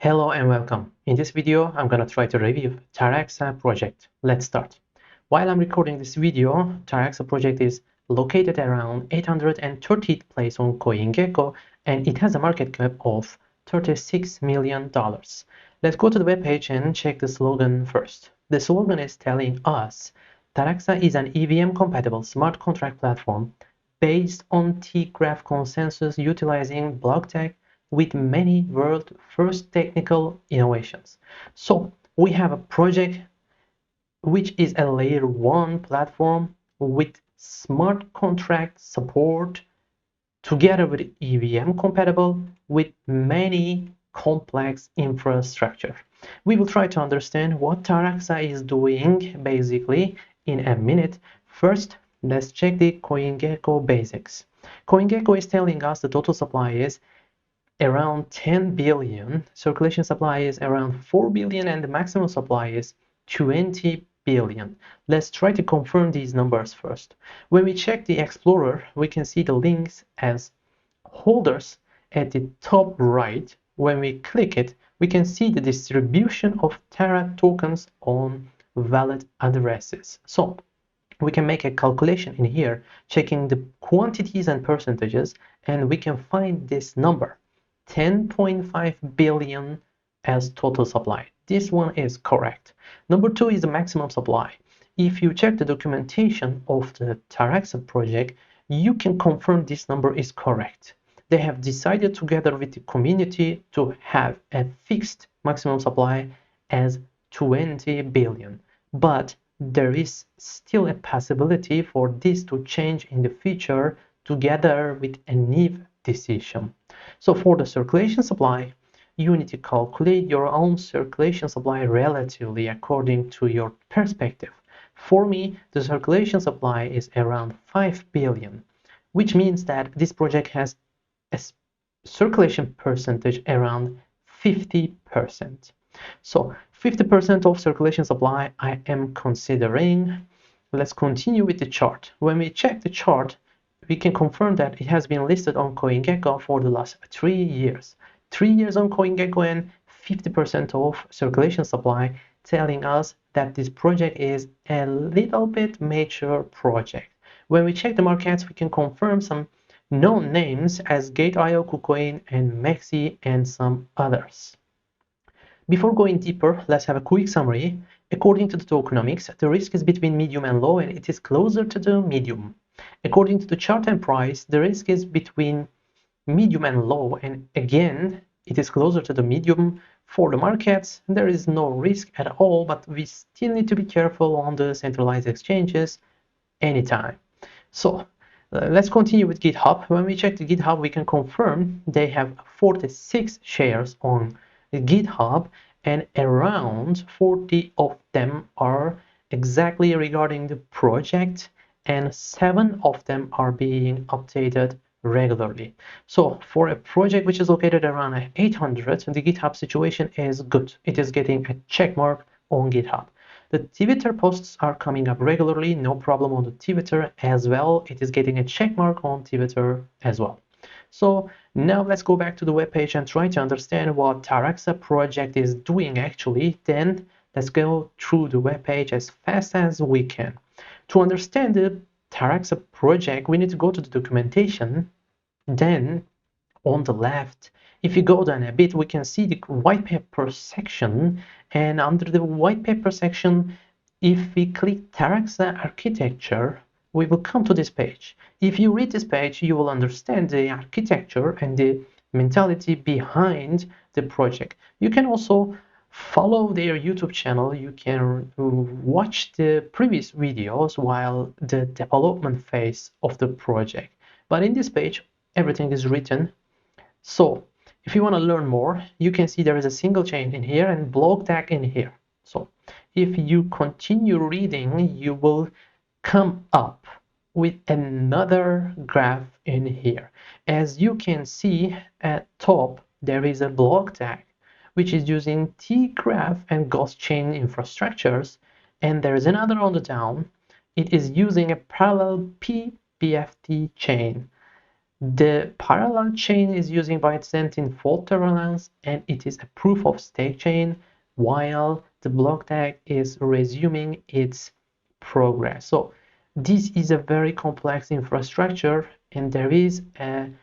Hello and welcome. In this video, I'm gonna try to review Taraxa project. Let's start. While I'm recording this video, Taraxa project is located around 830th place on CoinGecko and it has a market cap of $36 million. Let's go to the webpage and check the slogan first. The slogan is telling us Taraxa is an EVM compatible smart contract platform based on T-graph consensus utilizing block tech with many world-first technical innovations. So we have a project which is a layer 1 platform with smart contract support together with EVM compatible with many complex infrastructure. We will try to understand what Taraxa is doing basically in a minute. First, let's check the CoinGecko basics. CoinGecko is telling us the total supply is around 10 billion, circulation supply is around 4 billion, and the maximum supply is 20 billion. Let's try to confirm these numbers first. When we check the Explorer, we can see the links as holders at the top right. When we click it, we can see the distribution of Terra tokens on valid addresses. So we can make a calculation in here, checking the quantities and percentages, and we can find this number. 10.5 billion as total supply. This one is correct. Number 2 is the maximum supply. If you check the documentation of the Taraxa project, you can confirm this number is correct. They have decided together with the community to have a fixed maximum supply as 20 billion. But there is still a possibility for this to change in the future together with a new decision. So for the circulation supply, you need to calculate your own circulation supply relatively according to your perspective. For me, the circulation supply is around 5 billion, which means that this project has a circulation percentage around 50%. So 50% of circulation supply I am considering. Let's continue with the chart. When we check the chart, we can confirm that it has been listed on CoinGecko for the last 3 years. 3 years on CoinGecko and 50% of circulation supply, telling us that this project is a little bit mature project. When we check the markets, we can confirm some known names as Gate.io, KuCoin, and Mexi, and some others. Before going deeper, let's have a quick summary. According to the tokenomics, the risk is between medium and low, and it is closer to the medium. According to the chart and price, the risk is between medium and low, and again, it is closer to the medium. For the markets, there is no risk at all, but we still need to be careful on the centralized exchanges anytime. So let's continue with GitHub. When we check the GitHub, we can confirm they have 46 shares on GitHub, and around 40 of them are exactly regarding the project, and 7 of them are being updated regularly. So for a project which is located around 800, the GitHub situation is good. It is getting a check mark on GitHub. The Twitter posts are coming up regularly, no problem on the Twitter as well. It is getting a check mark on Twitter as well. So now let's go back to the webpage and try to understand what Taraxa project is doing actually. Then let's go through the webpage as fast as we can. To understand the Taraxa project, we need to go to the documentation. Then on the left, if you go down a bit, we can see the white paper section, and under the white paper section, if we click Taraxa architecture, we will come to this page. If you read this page, you will understand the architecture and the mentality behind the project. You can also follow their YouTube channel. You can watch the previous videos while the development phase of the project. But in this page, everything is written. So if you want to learn more, you can see there is a single chain in here and block tag in here. So if you continue reading, you will come up with another graph in here. As you can see at top, there is a block tag which is using T-graph and ghost chain infrastructures, and there is another on the down. It is using a parallel PBFT chain. The parallel chain is using Byzantine fault tolerance and it is a proof of stake chain, while the block tag is resuming its progress. So this is a very complex infrastructure and there is an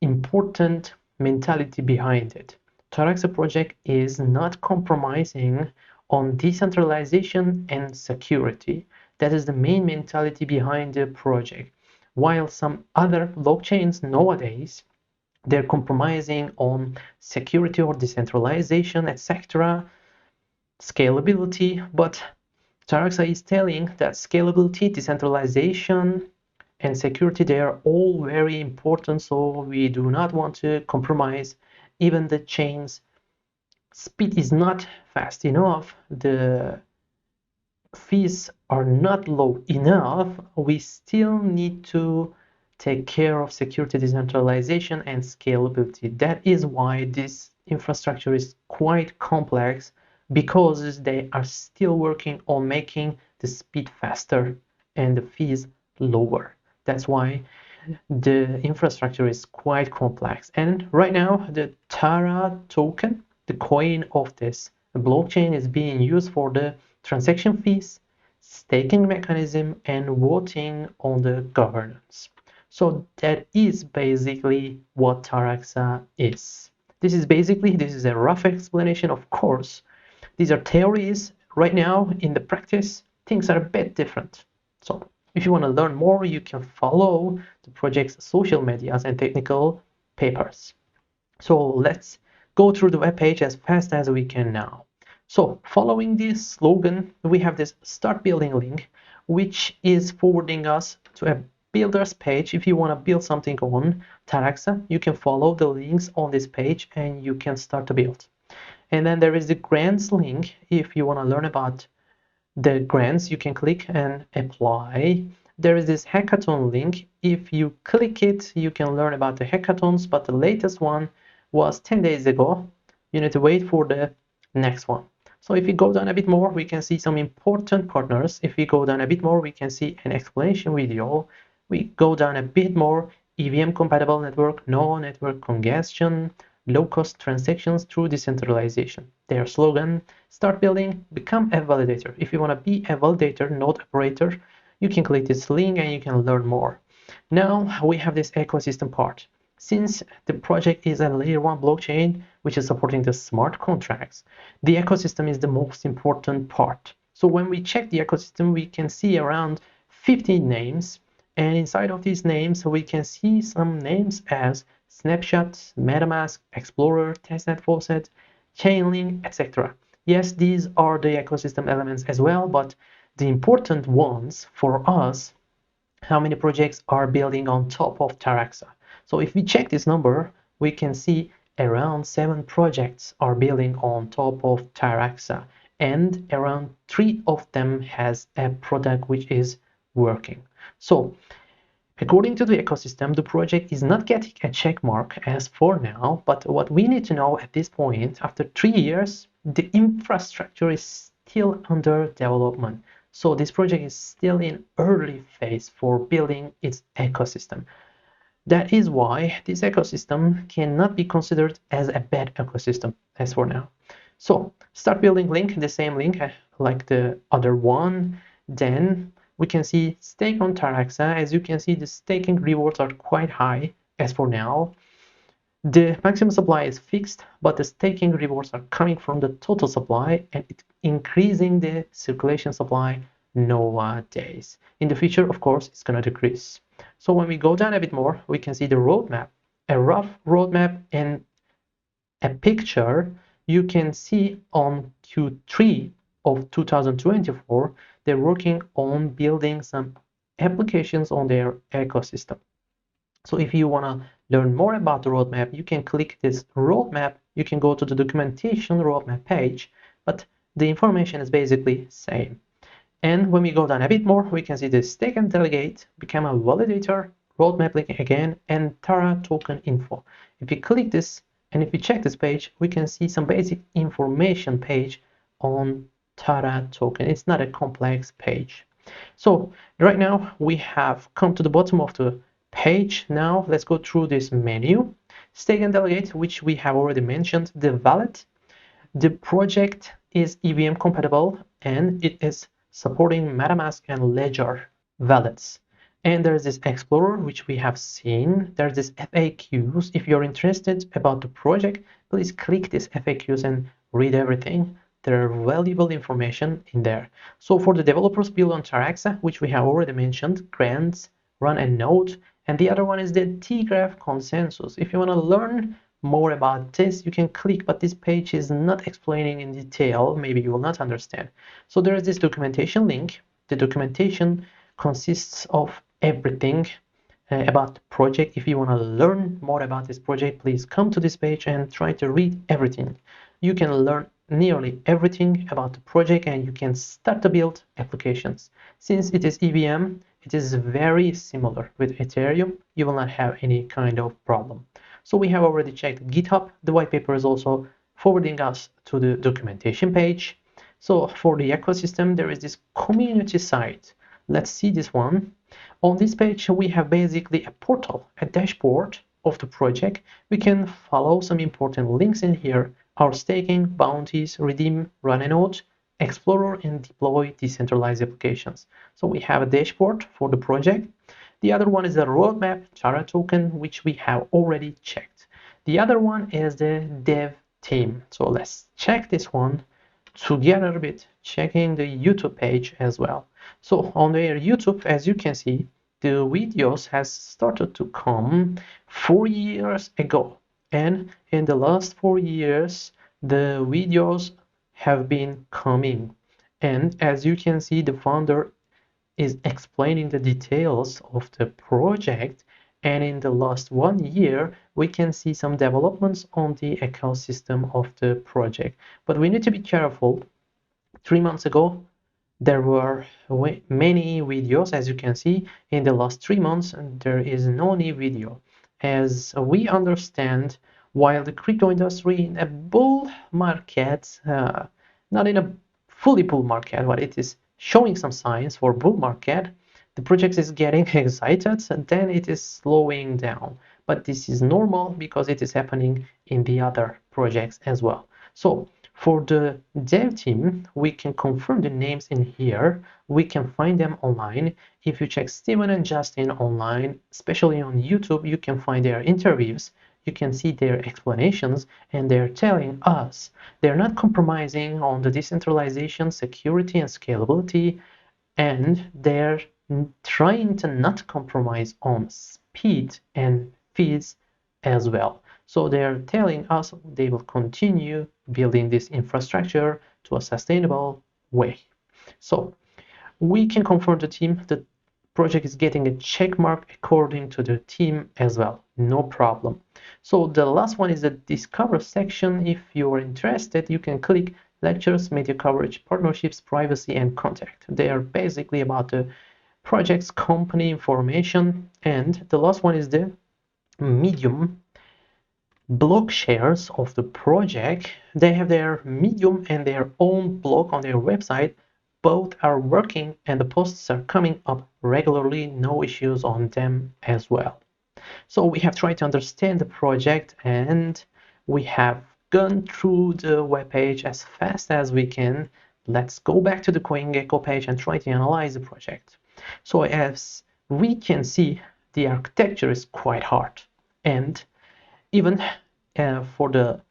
important mentality behind it. Taraxa project is not compromising on decentralization and security. That is the main mentality behind the project. While some other blockchains nowadays, they're compromising on security or decentralization, etc., scalability, but Taraxa is telling that scalability, decentralization, and security, they are all very important, so we do not want to compromise. Even the chain's speed is not fast enough, the fees are not low enough, we still need to take care of security, decentralization, and scalability. That is why this infrastructure is quite complex, because they are still working on making the speed faster and the fees lower. That's why the infrastructure is quite complex. And right now, the Tara token, the coin of this blockchain, is being used for the transaction fees, staking mechanism, and voting on the governance. So that is basically what Taraxa is. This is a rough explanation, of course. These are theories. Right now, in the practice, things are a bit different. So if you want to learn more, you can follow the project's social medias and technical papers. So let's go through the webpage as fast as we can now. So following this slogan, we have this start building link, which is forwarding us to a builders page. If you want to build something on Taraxa, you can follow the links on this page and you can start to build. And then there is the grants link. If you want to learn about the grants, you can click and apply. There is this hackathon link. If you click it, you can learn about the hackathons, but the latest one was 10 days ago. You need to wait for the next one. So if we go down a bit more, we can see some important partners. If we go down a bit more, we can see an explanation video. We go down a bit more, EVM compatible network, no network congestion, low-cost transactions through decentralization. Their slogan, start building, become a validator. If you want to be a validator, node operator, you can click this link and you can learn more. Now we have this ecosystem part. Since the project is a layer 1 blockchain, which is supporting the smart contracts, the ecosystem is the most important part. So when we check the ecosystem, we can see around 15 names. And inside of these names, we can see some names as Snapshot, MetaMask, Explorer, Testnet Faucet, Chainlink, etc. Yes, these are the ecosystem elements as well, but the important ones for us, how many projects are building on top of Taraxa. So if we check this number, we can see around 7 projects are building on top of Taraxa, and around 3 of them has a product which is working. So according to the ecosystem, the project is not getting a check mark as for now, but what we need to know at this point, after 3 years, the infrastructure is still under development. So this project is still in early phase for building its ecosystem. That is why this ecosystem cannot be considered as a bad ecosystem as for now. So start building link, the same link like the other one. Then we can see stake on Taraxa. As you can see, the staking rewards are quite high as for now. The maximum supply is fixed, but the staking rewards are coming from the total supply and it's increasing the circulation supply nowadays. In the future, of course, it's going to decrease. So when we go down a bit more, we can see the roadmap, a rough roadmap and a picture. You can see on Q3 of 2024, they're working on building some applications on their ecosystem. So if you want to learn more about the roadmap, you can click this roadmap. You can go to the documentation roadmap page, but the information is basically same. And when we go down a bit more, we can see the stake and delegate, become a validator, roadmap link again, and Tara token info. If you click this and if you check this page, we can see some basic information page on Tara token. It's not a complex page. So right now we have come to the bottom of the page. Now let's go through this menu. Stake and delegate, which we have already mentioned. The wallet. The project is EVM compatible and it is supporting MetaMask and Ledger wallets. And there's this Explorer, which we have seen. There's this FAQs. If you're interested about the project, please click this FAQs and read everything. There are valuable information in there. So for the developers built on Taraxa, which we have already mentioned, grants, run a node, and the other one is the T-graph consensus. If you want to learn more about this, you can click, but this page is not explaining in detail. Maybe you will not understand. So there is this documentation link. The documentation consists of everything about the project. If you want to learn more about this project, please come to this page and try to read everything. You can learn nearly everything about the project and you can start to build applications. Since it is EVM, it is very similar with Ethereum. You will not have any kind of problem. So we have already checked GitHub. The white paper is also forwarding us to the documentation page. So for the ecosystem, there is this community site. Let's see this one. On this page, we have basically a portal, a dashboard of the project. We can follow some important links in here. Our staking, bounties, redeem, run a node, explore and deploy decentralized applications. So we have a dashboard for the project. The other one is the roadmap, Tara token, which we have already checked. The other one is the dev team. So let's check this one together with checking the YouTube page as well. So on their YouTube, as you can see, the videos has started to come 4 years ago. And in the last 4 years, the videos have been coming. And as you can see, the founder is explaining the details of the project. And in the last 1 year, we can see some developments on the ecosystem of the project. But we need to be careful. 3 months ago, there were many videos. As you can see, in the last 3 months, there is no new video. As we understand, while the crypto industry in a bull market, not in a fully bull market, but it is showing some signs for bull market, the project is getting excited and then it is slowing down. But this is normal because it is happening in the other projects as well. So for the dev team, we can confirm the names in here. We can find them online. If you check Steven and Justin online, especially on YouTube, you can find their interviews. You can see their explanations and they're telling us they're not compromising on the decentralization, security, and scalability, and they're trying to not compromise on speed and fees as well. So they're telling us they will continue building this infrastructure to a sustainable way. So we can confirm the team. The project is getting a check mark according to the team as well. No problem. So the last one is the discover section. If you are interested, you can click lectures, media coverage, partnerships, privacy, and contact. They are basically about the project's company information. And the last one is the Medium blog shares of the project. They have their Medium and their own blog on their website. Both are working and the posts are coming up regularly. No issues on them as well. So we have tried to understand the project and we have gone through the web page as fast as we can. Let's go back to the CoinGecko page and try to analyze the project. So as we can see, the architecture is quite hard, and even for the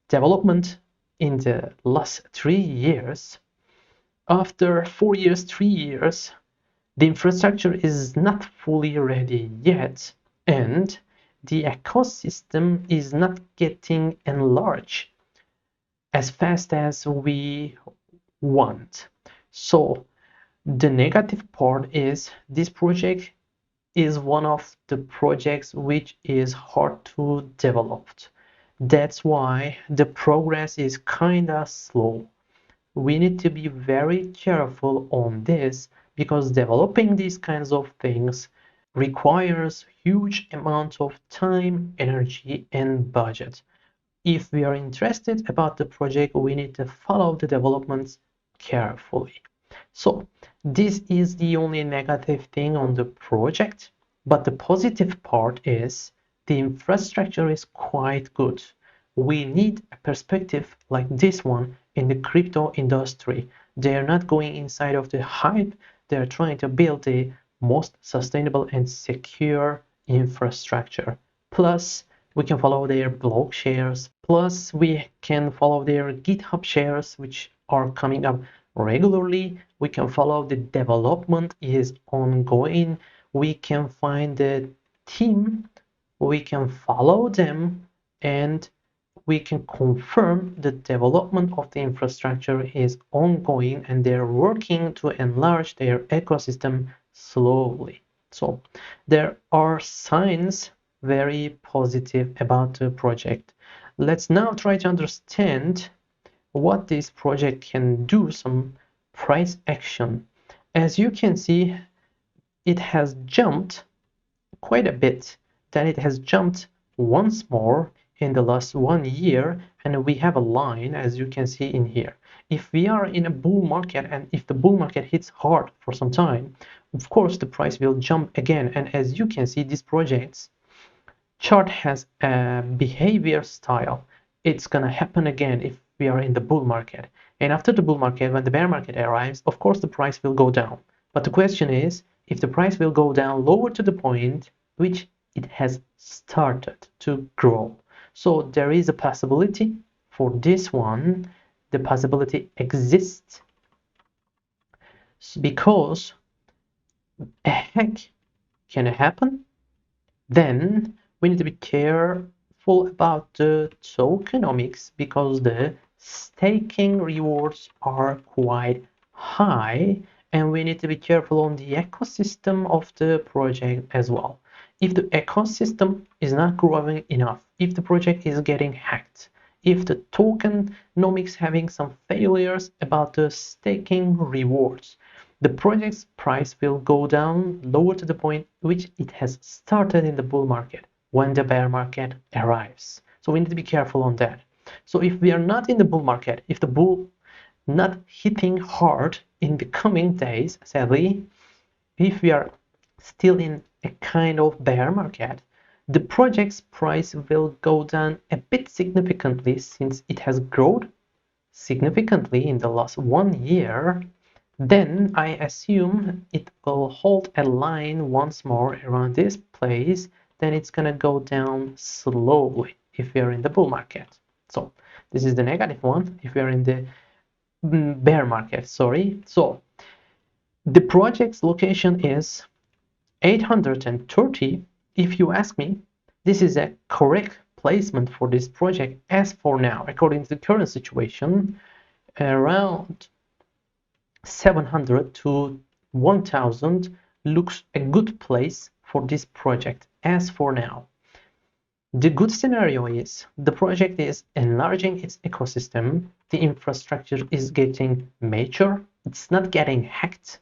development in the last 3 years, after 4 years, 3 years, the infrastructure is not fully ready yet, and the ecosystem is not getting enlarged as fast as we want. So the negative part is this project is one of the projects which is hard to develop. That's why the progress is kinda slow. We need to be very careful on this because developing these kinds of things requires huge amounts of time, energy, and budget. If we are interested about the project, we need to follow the developments carefully. So this is the only negative thing on the project. But the positive part is the infrastructure is quite good. We need a perspective like this one in the crypto industry. They are not going inside of the hype, they are trying to build the most sustainable and secure infrastructure. Plus, we can follow their blog shares. Plus, we can follow their GitHub shares, which are coming up regularly. We can follow the development is ongoing. We can find the team, we can follow them, and we can confirm the development of the infrastructure is ongoing and they're working to enlarge their ecosystem slowly. So there are signs very positive about the project. Let's now try to understand what this project can do, some price action. As you can see, it has jumped quite a bit. Then it has jumped once more in the last 1 year, and we have a line, as you can see in here. If we are in a bull market and if the bull market hits hard for some time, of course the price will jump again. And as you can see, this project's chart has a behavior style. It's gonna happen again if we are in the bull market. And after the bull market, when the bear market arrives, of course the price will go down. But the question is, if the price will go down lower to the point which it has started to grow. So there is a possibility for this one. The possibility exists because a hack can happen. Then we need to be careful about the tokenomics because the staking rewards are quite high, and we need to be careful on the ecosystem of the project as well. If the ecosystem is not growing enough, if the project is getting hacked, if the tokenomics having some failures about the staking rewards, the project's price will go down lower to the point which it has started in the bull market when the bear market arrives. So we need to be careful on that. So if we are not in the bull market, if the bull not hitting hard in the coming days, sadly, if we are still in a kind of bear market, the project's price will go down a bit significantly since it has grown significantly in the last 1 year. Then I assume it will hold a line once more around this place. Then it's gonna go down slowly if we are in the bull market. So this is the negative one if we are in the bear market, sorry. So the project's location is 830. If you ask me, this is a correct placement for this project as for now. According to the current situation, around 700 to 1000 looks a good place for this project as for now. The good scenario is the project is enlarging its ecosystem, the infrastructure is getting mature, it's not getting hacked,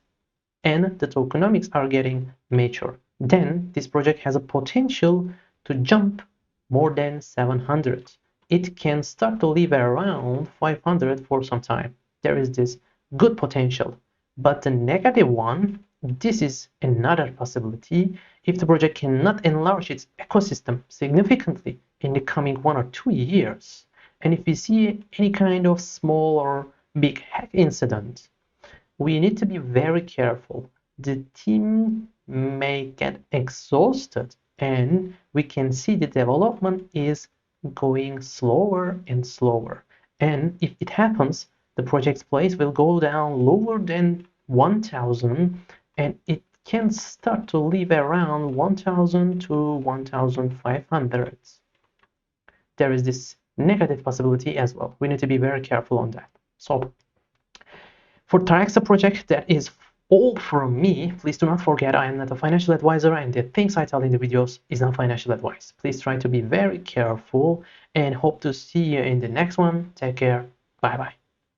and the tokenomics are getting mature. Then this project has a potential to jump more than 700. It can start to live around 500 for some time. There is this good potential. But the negative one, this is another possibility. If the project cannot enlarge its ecosystem significantly in the coming 1 or 2 years, and if we see any kind of small or big hack incident, we need to be very careful. The team may get exhausted and we can see the development is going slower and slower. And if it happens, the project's price will go down lower than 1000 and it can start to live around 1000 to 1500. There is this negative possibility as well. We need to be very careful on that. So for Taraxa project, that is all from me. Please do not forget I am not a financial advisor and the things I tell in the videos is not financial advice. Please try to be very careful and hope to see you in the next one. Take care. Bye bye.